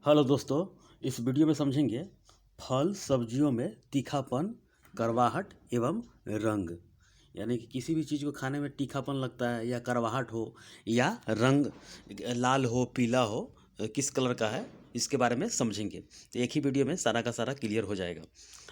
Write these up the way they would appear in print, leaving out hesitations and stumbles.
Hello दोस्तों, इस video में समझेंगे फल सब्जियों में तीखापन, कड़वाहट एवं रंग। यानी कि किसी भी चीज़ को खाने में तीखापन लगता है या कड़वाहट हो या रंग लाल हो पीला हो, किस कलर का है इसके बारे में समझेंगे। तो एक ही वीडियो में सारा का सारा क्लियर हो जाएगा।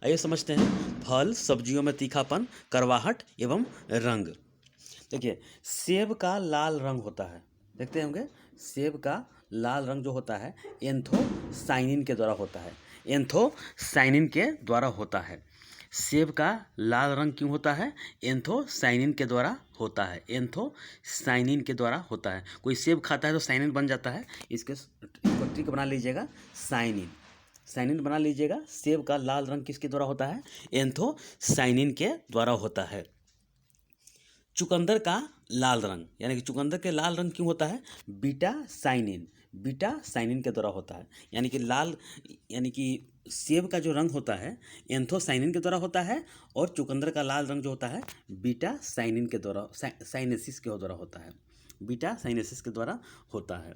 आइए समझते हैं फल सब्जियों में तीखापन, कड़वाहट एवं रंग। देखिए, सेब का लाल रंग होता है, देखते होंगे। सेब का लाल रंग जो होता है एंथोसाइनिन के द्वारा होता है। एंथोसाइनिन के द्वारा होता है। सेब का लाल रंग क्यों होता है? एंथोसाइनिन के द्वारा होता है। एंथोसाइनिन के द्वारा होता है। कोई सेब खाता है तो साइनिन बन जाता है। इसको ट्रिक बना लीजिएगा, साइनिन साइनिन बना लीजिएगा। सेब का लाल रंग किसके द्वारा होता है? एंथोसाइनिन के द्वारा होता है। चुकंदर का लाल रंग, यानी कि चुकंदर के लाल रंग क्यों होता है? बीटा साइनिन के द्वारा होता है। यानी कि लाल, यानी कि सेब का जो रंग होता है एंथोसाइनिन के द्वारा होता है, और चुकंदर का लाल रंग जो होता है बीटा साइनिन के द्वारा, साइनेसिस के द्वारा होता है। बीटा साइनेसिस के द्वारा होता है।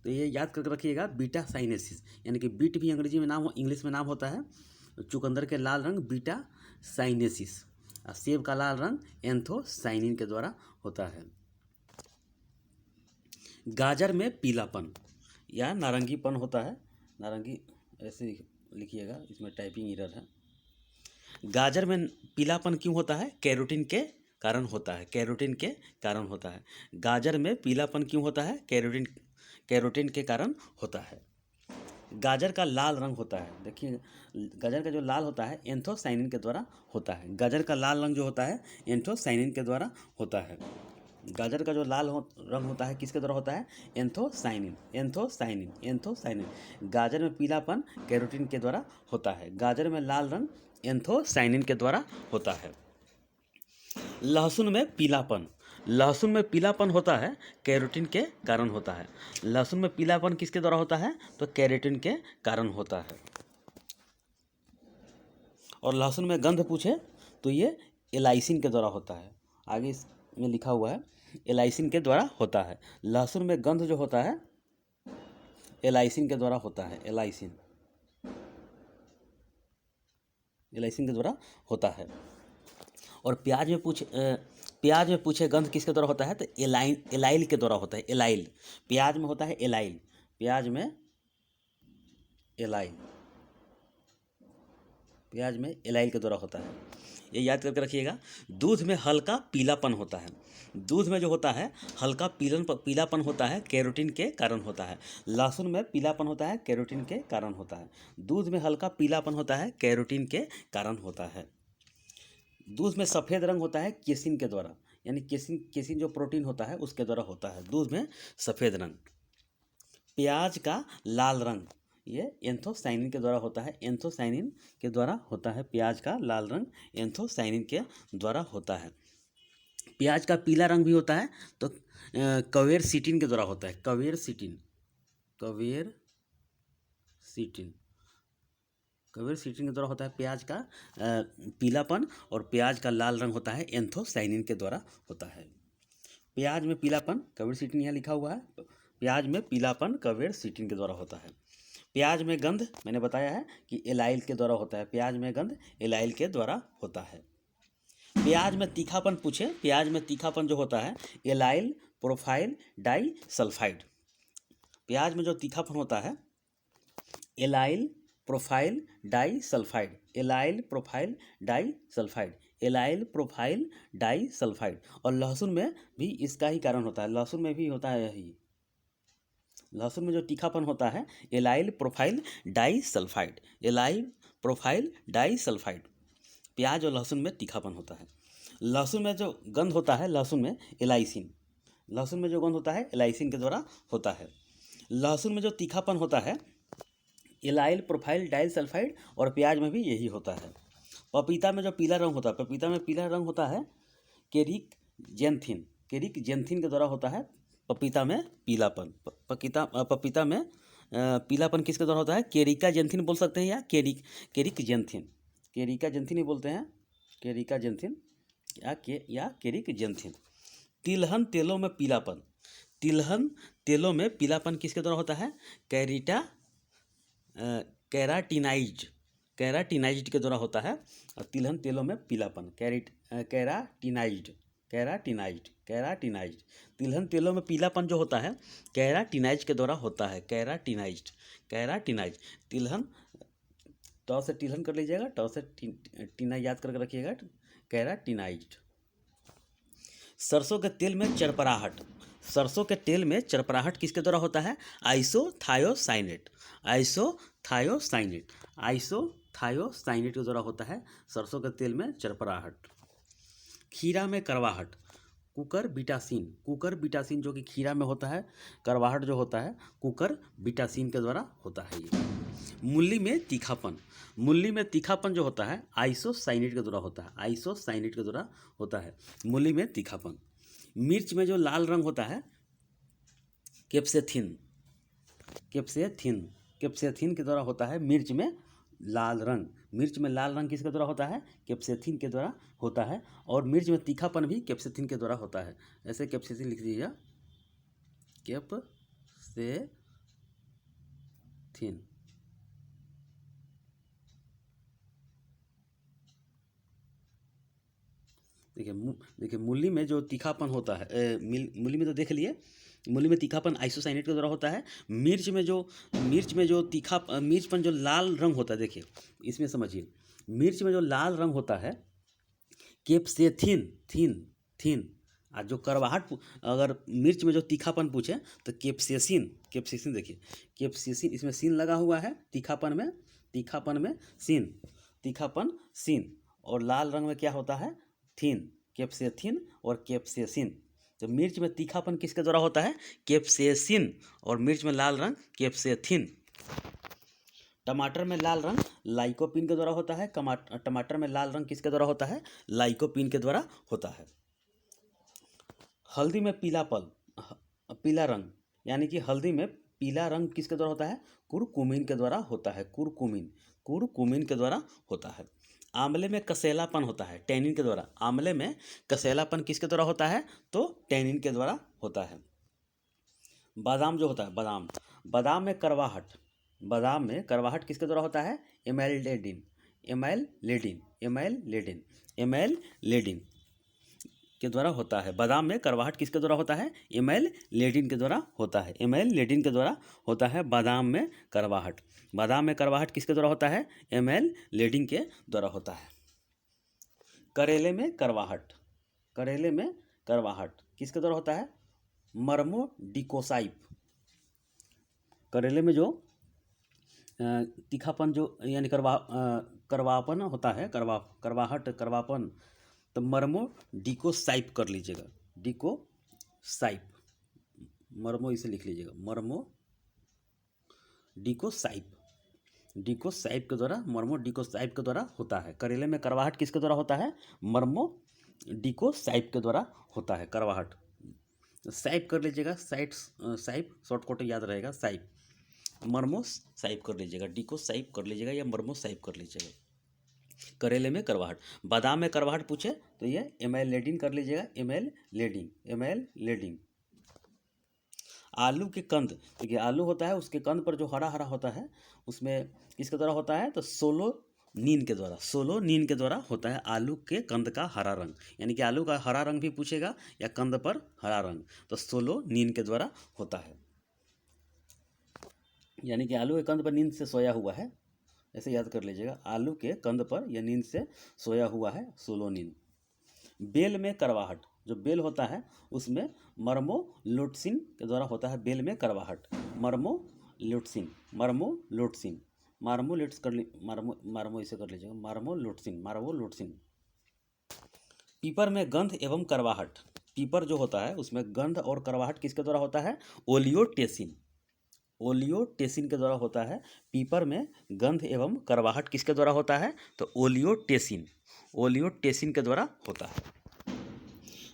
तो ये याद करके रखिएगा, बीटा साइनेसिस। यानी कि बीट भी अंग्रेजी में नाम, इंग्लिश में नाम होता है। चुकंदर के लाल रंग बीटा साइनेसिस, और सेब का लाल रंग एंथोसाइनिन के द्वारा होता है। गाजर में पीलापन या नारंगीपन होता है। नारंगी ऐसे लिखिएगा, इसमें टाइपिंग एरर है। गाजर में पीलापन क्यों होता है? कैरोटीन के कारण होता है। कैरोटीन के कारण होता है। गाजर में पीलापन क्यों होता है? कैरोटीन के कारण होता है। गाजर का लाल रंग होता है, देखिए, गाजर का जो लाल होता है एंथोसाइनिन के द्वारा होता है। गाजर का लाल रंग जो होता है एंथोसाइनिन के द्वारा होता है। गाजर का जो लाल रंग होता है किसके द्वारा होता है? एंथोसाइनिन। गाजर में पीलापन कैरोटीन के द्वारा होता है। गाजर में लाल रंग एंथोसाइनिन के द्वारा होता है। लहसुन में पीलापन होता है, कैरोटीन के कारण होता है। लहसुन में पीलापन किसके द्वारा होता है? तो कैरोटीन के कारण होता है। और लहसुन में गंध पूछे तो ये एलाइसिन के द्वारा होता है। आगे इसमें लिखा हुआ है एलाइसिन के द्वारा होता है। लहसुन में गंध जो होता है एलाइसिन के द्वारा होता है। एलाइसिन के द्वारा होता है। और प्याज में पूछे गंध किसके द्वारा होता है? तो एलाइल के द्वारा होता है। एलाइल, प्याज में होता है एलाइल। प्याज में एलाइल के द्वारा होता है। ये याद करके रखिएगा। दूध में हल्का पीलापन होता है। दूध में जो होता है हल्का पीलापन होता है, कैरोटीन के कारण होता है। लहसुन में पीलापन होता है, कैरोटीन के कारण होता है। दूध में हल्का पीलापन होता है, कैरोटीन के कारण होता है। दूध में सफ़ेद रंग होता है केसिन के द्वारा, यानी केसिन जो प्रोटीन होता है उसके द्वारा होता है दूध में सफ़ेद रंग। प्याज का लाल रंग ये एंथोसाइनिन के द्वारा होता है। एंथोसाइनिन के द्वारा होता है प्याज का लाल रंग, एंथोसाइनिन के द्वारा होता है। प्याज का पीला रंग भी होता है तो क्वेरसीटिन के द्वारा होता है। क्वेरसीटिन के द्वारा होता है प्याज का पीलापन, और प्याज का लाल रंग होता है एंथोसाइनिन के द्वारा होता है। प्याज में पीलापन, क्वेरसीटिन यहाँ लिखा हुआ है। प्याज में पीलापन क्वेरसीटिन के द्वारा होता है। प्याज में गंध मैंने बताया है कि एलाइल के द्वारा होता है। प्याज में गंध एलाइल के द्वारा होता है। प्याज में तीखापन पूछे, प्याज में तीखापन जो होता है एलाइल प्रोफाइल डाई सल्फाइड। प्याज में जो तीखापन होता है allyl propyl disulphide. Allyl propyl disulphide. Allyl propyl disulphide. और लहसुन में भी इसका ही कारण होता है। लहसुन में भी होता है यही। लहसुन में जो तीखापन होता है allyl propyl disulphide. Allyl propyl disulphide. प्याज और लहसुन में तीखापन होता है। लहसुन में जो गंध होता है, लहसुन में जो गंध होता है एलाइसिन के द्वारा होता है। लहसुन में जो तीखापन होता है एलाइल प्रोफाइल डाई सल्फाइड, और प्याज में भी यही होता है। पपीता में जो पीला रंग होता है, पपीता में पीला रंग होता है केरिक जेंथिन के द्वारा होता है। पपीता में पीलापन, पपीता में पीलापन किसके द्वारा होता है? केरिका जेंथिन बोल सकते हैं या केरिक जेंथिन ही बोलते हैं। केरिका जेंथिन या केरिक जेंथिन। तिलहन तेलों में पीलापन, तिलहन तेलों में पीलापन किसके द्वारा होता है? कैरिटा कैराटिनाइज्ड, कैराटिनाइज्ड के द्वारा होता है। और तिलहन तेलों में पीलापन, कैराटिनाइज्ड, कैराटिनाइज्ड, कैराटिनाइज्ड, तिलहन तेलों में पीलापन जो होता है कैराटिनाइज्ड के द्वारा होता है। कैराटिनाइज्ड, कैराटिनाइज्ड, तिलहन, टॉ से तिलहन कर लीजिएगा, टॉ से टीना याद करके रखिएगा। कैराटिनाइज्ड। सरसों के तेल में चरपराहट, सरसों के तेल में चरपराहट किसके द्वारा होता है? आइसोथायोसाइनेट, आइसोथायोसाइनेट, आइसोथायोसाइनेट के द्वारा होता है सरसों के तेल में चरपराहट। खीरा में करवाहट, कुकर बिटासिन, कुकर बिटासिन जो कि खीरा में होता है, करवाहट जो होता है कुकर बिटासिन के द्वारा होता है ये। मूली में तीखापन, मूली में तीखापन जो होता है आइसोसाइनेट के द्वारा होता है, आइसोसाइनेट के द्वारा होता है मूली में तीखापन। मिर्च में जो लाल रंग होता है कैप्सेथिन, कैप्सेथिन, कैप्सेथिन के द्वारा होता है मिर्च में लाल रंग, मिर्च में लाल रंग किसके द्वारा होता है? कैप्सेथिन के द्वारा होता है। और मिर्च में तीखापन भी कैप्सेथिन के द्वारा होता है। ऐसे कैप्सेथिन लिख दीजिएगा, कैप्सेथिन। देखिए मूली में जो तीखापन होता है, मूली में तो देख लिए, मूली में तीखापन आइसोसाइनेट के द्वारा होता है। मिर्च में जो मिर्चपन जो लाल रंग होता है, देखिए इसमें समझिए, मिर्च में जो लाल रंग होता है कैप्सेथिन, थिन, थिन। और जो करवाहट, अगर मिर्च में जो तीखापन पूछे तो कैप्सेसिन, कैप्सेसिन। देखिए कैप्सेसिन, इसमें सीन लगा हुआ है, तीखापन में, तीखापन में सीन, तीखापन सीन। और लाल रंग में क्या होता है? थिन, कैप्सेथिन और कैप्सेसिन। तो मिर्च में तीखापन किसके द्वारा होता है? कैप्सेसिन। और मिर्च में लाल रंग कैप्सेथिन। टमाटर में लाल रंग लाइकोपीन के द्वारा होता है। टमाटर में लाल रंग किसके द्वारा होता है? लाइकोपीन के द्वारा होता है। हल्दी में पीलापन, पीला रंग, यानी कि हल्दी में पीला रंग किसके द्वारा होता है? कुरकुमिन के द्वारा होता है, कुरकुमिन, कुरकुमिन के द्वारा होता है। आंवले में कसैलापन होता है टैनिन के द्वारा, आंवले में कसैलापन किसके द्वारा होता है? तो टैनिन के द्वारा होता है। बादाम जो होता है, बादाम, बादाम में करवाहट, बादाम में करवाहट किसके द्वारा होता है? एमाइलेडिन, एमाइलेडिन, एमाइलेडिन, एमाइलेडिन के द्वारा होता है। बादाम में करवाहट किसके द्वारा होता है? एमाइलेडिन के द्वारा होता है, एमाइलेडिन के द्वारा होता है बादाम में करवाहट। बादाम में करवाहट किसके द्वारा होता है? एमाइलेडिन के द्वारा होता है। करेले में करवाहट, करेले में करवाहट किसके द्वारा होता है? मर्मोडिकोसाइप। करेले में जो तीखापन जो यानी करवापन होता है, करवाहट, करवापन, तो मर्मोडिकोसाइप कर लीजिएगा, डिकोसाइप, मर्मो इसे लिख लीजिएगा, मर्मोडिकोसाइप, डिकोसाइप के द्वारा, मर्मोडिकोसाइप के द्वारा होता है। करेले में करवाहट किसके द्वारा होता है? मर्मोडिकोसाइप के द्वारा होता है करवाहट। साइप कर लीजिएगा, साइप शॉर्टकट याद रहेगा, साइप, मर्मो साइप कर लीजिएगा, डिको साइप कर लीजिएगा या मर्मो साइप कर लीजिएगा। करेले में करवाहट। बादाम में करवाहट पूछे तो ये एमाइलेडिन कर लीजिएगा, एमाइलेडिन, एमाइलेडिन। आलू के कंद, देखिए आलू होता है, उसके कंद पर जो हरा हरा होता है उसमें किसके द्वारा होता है? तो सोलोनिन के द्वारा, सोलोनिन के द्वारा होता है आलू के कंद का हरा रंग। यानी कि आलू का हरा रंग भी पूछेगा या कंद पर हरा रंग, तो सोलोनिन के द्वारा होता है। यानी कि आलू के कंद पर नींद से सोया हुआ है, ऐसे याद कर लीजिएगा, आलू के कंद पर यह नींद से सोया हुआ है, सोलोनिन। बेल में करवाहट, जो बेल होता है उसमें मर्मोलोटसिन के द्वारा होता है, बेल में करवाहट, मर्मोलोटसिन, मर्मोलोटसिन, मार्मोलेट्स कर ली, मार्मो इसे कर लीजिएगा, मार्मोलोटसिन, मार्मोलोटसिन। पीपर में गंध एवं करवाहट, पीपर जो होता है उसमें गंध और करवाहट किसके द्वारा होता है? ओलियोटेसिन, ओलियोटेसिन के द्वारा होता है। पीपर में गंध एवं करवाहट किसके द्वारा होता है? तो ओलियोटेसिन, ओलियोटेसिन के द्वारा होता है।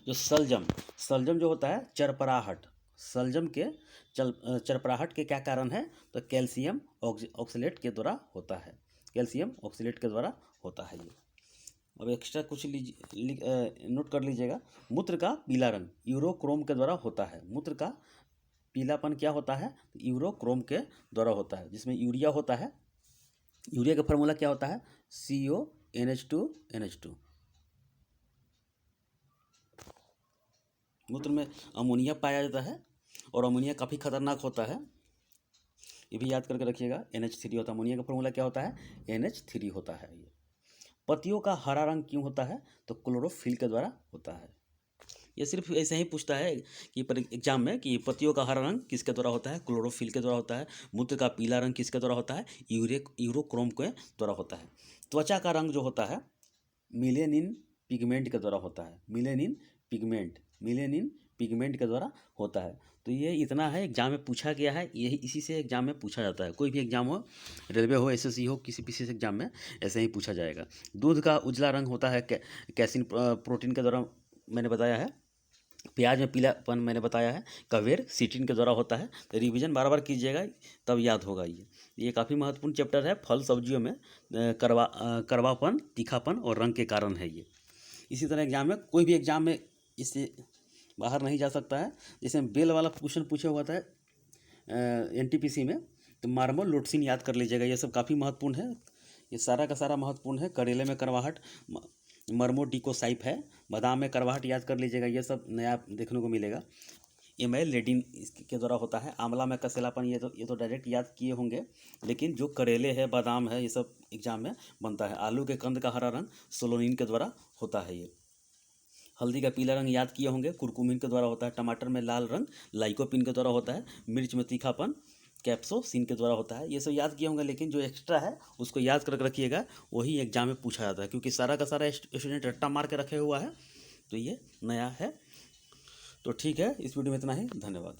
जो सलजम, सलजम जो होता है चरपराहट, सलजम के चरपराहट के क्या कारण है? तो कैल्शियम ऑक्सलेट के द्वारा होता है, कैल्शियम ऑक्सलेट के द्वारा होता है ये। अब एक्स्ट्रा कुछ नोट कर लीजिएगा। मूत्र का पीला रंग यूरोक्रोम के द्वारा होता है, मूत्र का पीलापन क्या होता है, यूरोक्रोम के द्वारा होता है, जिसमें यूरिया होता है। यूरिया का फार्मूला क्या होता है, CONH2NH2। मूत्र में अमोनिया पाया जाता है और अमोनिया काफ़ी खतरनाक होता है, ये भी याद करके रखिएगा। NH3 होता है, अमोनिया का फार्मूला क्या होता है, NH3 होता है। ये पत्तियों का हरा रंग क्यों होता है, तो क्लोरोफिल के द्वारा होता है। ये सिर्फ ऐसे ही पूछता है कि एग्जाम में कि पत्तियों का हरा रंग किसके द्वारा होता है, क्लोरोफिल के द्वारा होता है। मूत्र का पीला रंग किसके द्वारा होता है, यूरोक्रोम के द्वारा होता है। त्वचा का रंग जो होता है मिलेनिन पिगमेंट के द्वारा होता है, मिलेनिन पिगमेंट के द्वारा होता है। तो ये इतना है, एग्जाम में पूछा गया है, यही इसी से एग्जाम में पूछा जाता है। कोई भी एग्जाम हो, रेलवे हो, SSC हो, किसी विशेष एग्जाम में ऐसे ही पूछा जाएगा। दूध का उजला रंग होता है कैसिन प्रोटीन के द्वारा, मैंने बताया है। प्याज में पीलापन मैंने बताया है, कवेर सिटिन के द्वारा होता है। तो रिवीजन बार बार कीजिएगा, तब याद होगा। ये काफ़ी महत्वपूर्ण चैप्टर है। फल सब्जियों में कड़वापन, तीखापन और रंग के कारण है ये। इसी तरह एग्जाम में, कोई भी एग्जाम में इससे बाहर नहीं जा सकता है। जैसे बेल वाला क्वेश्चन पूछा हुआ था NTPC में, तो मार्मो लोटसिन याद कर लीजिएगा। ये सब काफ़ी महत्वपूर्ण है, ये सारा का सारा महत्वपूर्ण है। करेले में करवाहट मर्मोडिकोसाइप है, बादाम में करवाहट याद कर लीजिएगा। ये सब नया देखने को मिलेगा। एमाइलेडिन इसके द्वारा होता है। आंवला में कसेलापन, ये तो डायरेक्ट याद किए होंगे, लेकिन जो करेले है, बादाम है, ये सब एग्जाम में बनता है। आलू के कंद का हरा रंग सोलोनिन के द्वारा होता है। ये हल्दी का पीला रंग याद किए होंगे, कुरकुमिन के द्वारा होता है। टमाटर में लाल रंग लाइकोपिन के द्वारा होता है। मिर्च में तीखापन कैप्सोसिन के द्वारा होता है। ये सब याद किए होंगे, लेकिन जो एक्स्ट्रा है उसको याद कर रखिएगा, वही एग्जाम में पूछा जाता है, क्योंकि सारा का सारा स्टूडेंट रट्टा मार के रखे हुआ है। तो ये नया है। तो ठीक है, इस वीडियो में इतना ही, धन्यवाद।